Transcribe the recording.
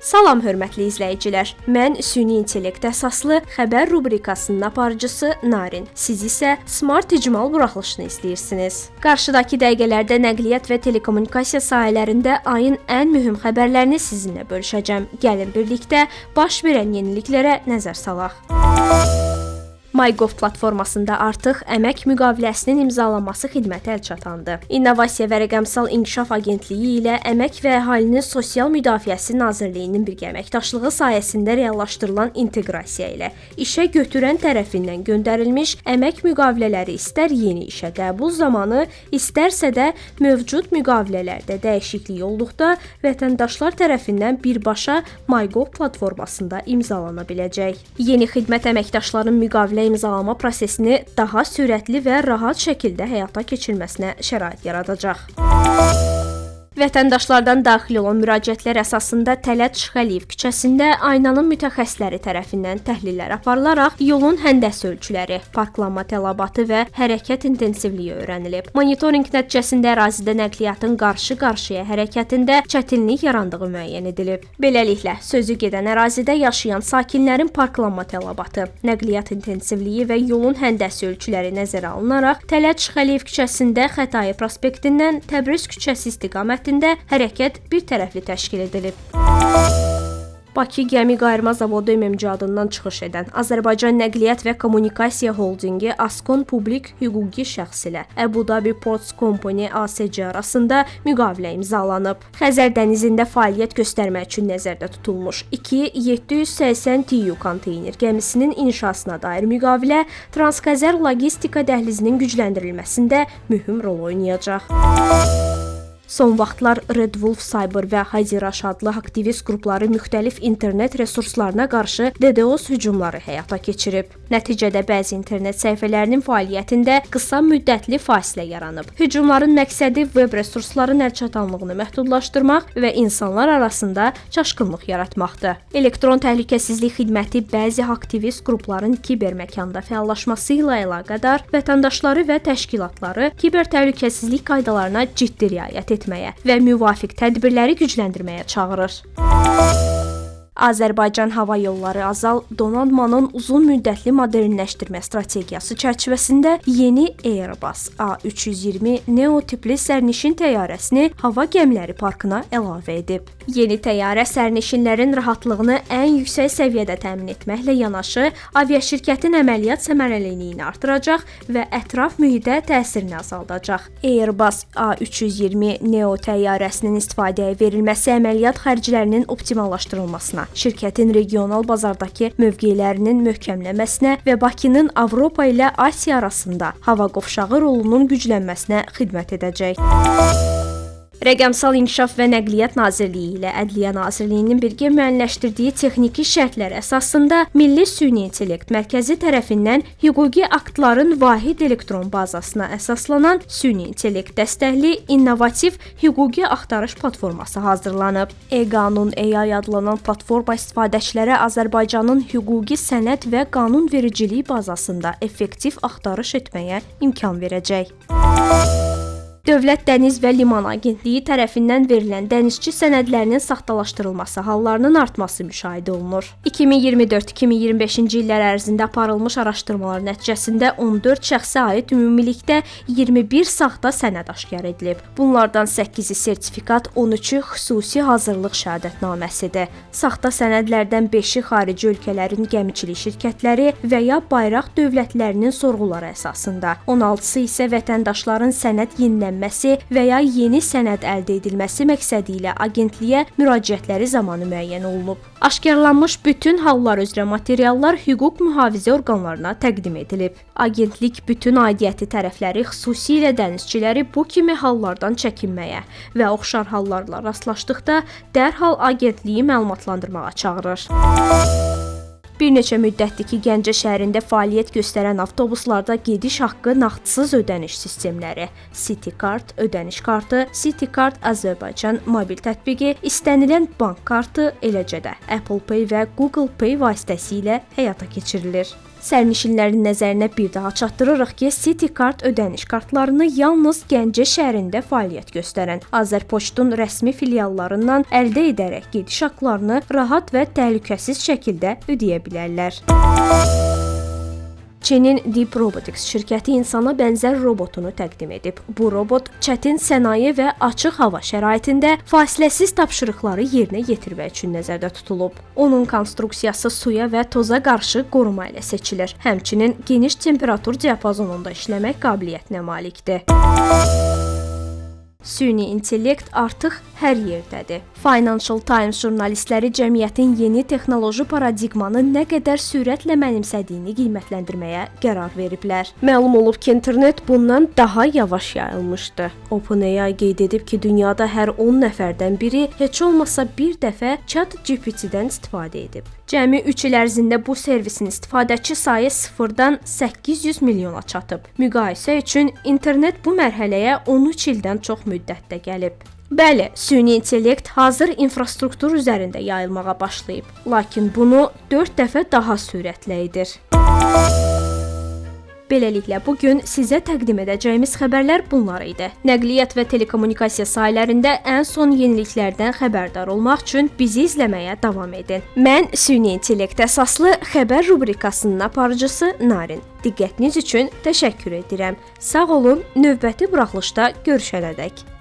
Salam hörmətli izləyicilər. Mən süni intellekt əsaslı xəbər rubrikasının aparıcısı Narin. Siz isə smart icmal buraxılışını izləyirsiniz. Qarşıdakı dəqiqələrdə nəqliyyat və telekommunikasiya sahələrində ayın ən mühüm xəbərlərini sizinlə bölüşəcəm. Gəlin birlikdə baş verən yeniliklərə nəzər salaq. MyGov platformasında artıq əmək müqaviləsinin imzalanması xidməti əlçatandı. İnnovasiya və Rəqəmsal İnkişaf Agentliyi ilə Əmək və Əhalinin Sosial Müdafiəsi Nazirliyinin birgə əməkdaşlığı sayəsində reallaşdırılan inteqrasiya ilə işə götürən tərəfindən göndərilmiş əmək müqavilələri istər yeni işə qəbul zamanı, istərsə də mövcud müqavilələrdə dəyişiklik olduqda vətəndaşlar tərəfindən birbaşa MyGov platformasında imzalana biləcək. Yeni xidmət əməkdaşların müqavilə imzalama prosesini daha sürətli və rahat şəkildə həyata keçirilməsinə şərait yaradacaq. Vətəndaşlardan daxil olan müraciətlər əsasında Tələt Şıxəliyev küçəsində aynanın mütəxəssisləri tərəfindən təhlillər aparılaraq yolun həndəs ölçüləri, parklanma tələbatı və hərəkət intensivliyi öyrənilib. Monitorinq nəticəsində ərazidə nəqliyyatın qarşı-qarşıya hərəkətində çətinlik yarandığı müəyyən edilib. Beləliklə, sözü gedən ərazidə yaşayan sakinlərin parklanma tələbatı, nəqliyyat intensivliyi və yolun həndəs ölçüləri nəzərə alınaraq Tələt Şıxəliyev küçəsində Xətai prospektindən Təbriz küçəsi istiqamətində hərəkət bir tərəfli təşkil edilib. Bakı Gəmi Qayırma Zavodu MMC adından çıxış edən Azərbaycan Nəqliyyat və Kommunikasiya Holdingi Askon Publik hüquqi şəxs ilə Əbu Dhabi Ports Company ASC arasında müqavilə imzalanıb. Xəzər dənizində fəaliyyət göstərmək üçün nəzərdə tutulmuş 780 TEU konteyner gəmisinin inşasına dair müqavilə Transxəzər logistika dəhlizinin gücləndirilməsində mühüm rol oynayacaq. Son vaxtlar Red Wolf Cyber və Haziraş adlı aktivist qrupları müxtəlif internet resurslarına qarşı DDoS hücumları həyata keçirib. Nəticədə bəzi internet səhifələrinin fəaliyyətində qısa müddətli fasilə yaranıb. Hücumların məqsədi web resursların əlçatanlığını məhdudlaşdırmaq və insanlar arasında çaşqınlıq yaratmaqdır. Elektron təhlükəsizlik xidməti bəzi aktivist qrupların kiberməkanda fəallaşması ilə əlaqədar vətəndaşları və təşkilatları kiber təhlükəsizlik qaydalarına ciddi riayət etməyə və müvafiq tədbirləri gücləndirməyə çağırır. Azərbaycan Hava Yolları Azal donanmanın uzun müddətli modernləşdirmə strategiyası çərçivəsində yeni Airbus A320 Neo tipli sərnişin təyyarəsini hava gəmiləri parkına əlavə edib. Yeni təyyarə sərnişinlərin rahatlığını ən yüksək səviyyədə təmin etməklə yanaşı, aviaşirkətin əməliyyat səmərəliliyini artıracaq və ətraf mühitə təsirini azaldacaq. Airbus A320 Neo təyyarəsinin istifadəyə verilməsi əməliyyat xərclərinin optimallaşdırılmasına, şirkətin regional bazardakı mövqelərinin möhkəmlənməsinə və Bakının Avropa ilə Asiya arasında hava qovşağı rolunun güclənməsinə xidmət edəcək. Rəqəmsal İnkişaf və Nəqliyyat Nazirliyi ilə Ədliyyə Nazirliyinin birgə müəyyənləşdirdiyi texniki şərtlər əsasında Milli Süni İntellekt Mərkəzi tərəfindən hüquqi aktların vahid elektron bazasına əsaslanan süni intellekt dəstəkli innovativ hüquqi axtarış platforması hazırlanıb. E-Qanun AI adlanan platforma istifadəçilərə Azərbaycanın hüquqi sənəd və qanunvericilik bazasında effektiv axtarış etməyə imkan verəcək. Dövlət Dəniz və Liman Agentliyi tərəfindən verilən dənizçi sənədlərinin saxtalaşdırılması hallarının artması müşahidə olunur. 2024-2025-ci illər ərzində aparılmış araşdırmalar nəticəsində 14 şəxsə aid ümumilikdə 21 saxta sənəd aşkar edilib. Bunlardan 8-i sertifikat, 13-ü xüsusi hazırlıq şəhadətnaməsidir. Saxta sənədlərdən 5-i xarici ölkələrin gəmiçilik şirkətləri və ya bayraq dövlətlərinin sorğuları əsasında, 16-sı isə vətəndaşların sənəd yenilənməsi və ya yeni sənəd əldə edilməsi məqsədi ilə agentliyə müraciətləri zamanı müəyyən olunub. Aşkarlanmış bütün hallar üzrə materiallar hüquq mühafizə orqanlarına təqdim edilib. Agentlik bütün aidiyyəti tərəfləri, xüsusilə dənizçiləri bu kimi hallardan çəkinməyə və oxşar hallarla rastlaşdıqda dərhal agentliyi məlumatlandırmağa çağırır. Bir neçə müddətdir ki, Gəncə şəhərində fəaliyyət göstərən avtobuslarda gediş haqqı nağdsız ödəniş sistemləri, CityCard ödəniş kartı, CityCard Azərbaycan mobil tətbiqi, istənilən bank kartı, eləcə də Apple Pay və Google Pay vasitəsilə həyata keçirilir. Sərnişinlərin nəzərinə bir daha çatdırırıq ki, CityCard ödəniş kartlarını yalnız Gəncə şəhərində fəaliyyət göstərən Azərpoçtun rəsmi filiallarından əldə edərək gediş haqqlarını rahat və təhlükəsiz şəkildə ödəyə bilərlər. Çinin Deep Robotics şirkəti insana bənzər robotunu təqdim edib. Bu robot çətin sənaye və açıq hava şəraitində fasiləsiz tapşırıqları yerinə yetirmək üçün nəzərdə tutulub. Onun konstruksiyası suya və toza qarşı qoruma ilə seçilir. Həmçinin geniş temperatur diapazonunda işləmək qabiliyyətinə malikdir. Süni intellekt artıq hər yerdədir. Financial Times jurnalistləri cəmiyyətin yeni texnoloji paradigmanı nə qədər sürətlə mənimsədiyini qiymətləndirməyə qərar veriblər. Məlum olub ki, internet bundan daha yavaş yayılmışdı. OpenAI qeyd edib ki, dünyada hər 10 nəfərdən biri heç olmasa bir dəfə ChatGPT-dən istifadə edib. Cəmi 3 il ərzində bu servisin istifadəçi sayı 0-dan 800 milyona çatıb. Müqayisə üçün internet bu mərhələyə 13 ildən çox müddətdə gəlib. Bəli, süni intellekt hazır infrastruktur üzərində yayılmağa başlayıb, lakin bunu 4 dəfə daha sürətlə edir. Beləliklə, bugün sizə təqdim edəcəyimiz xəbərlər bunlar idi. Nəqliyyat və telekommunikasiya sahələrində ən son yeniliklərdən xəbərdar olmaq üçün bizi izləməyə davam edin. Mən süni intellekt əsaslı xəbər rubrikasının aparıcısı Narin. Diqqətiniz üçün təşəkkür edirəm. Sağ olun, növbəti buraxılışda görüşənədək.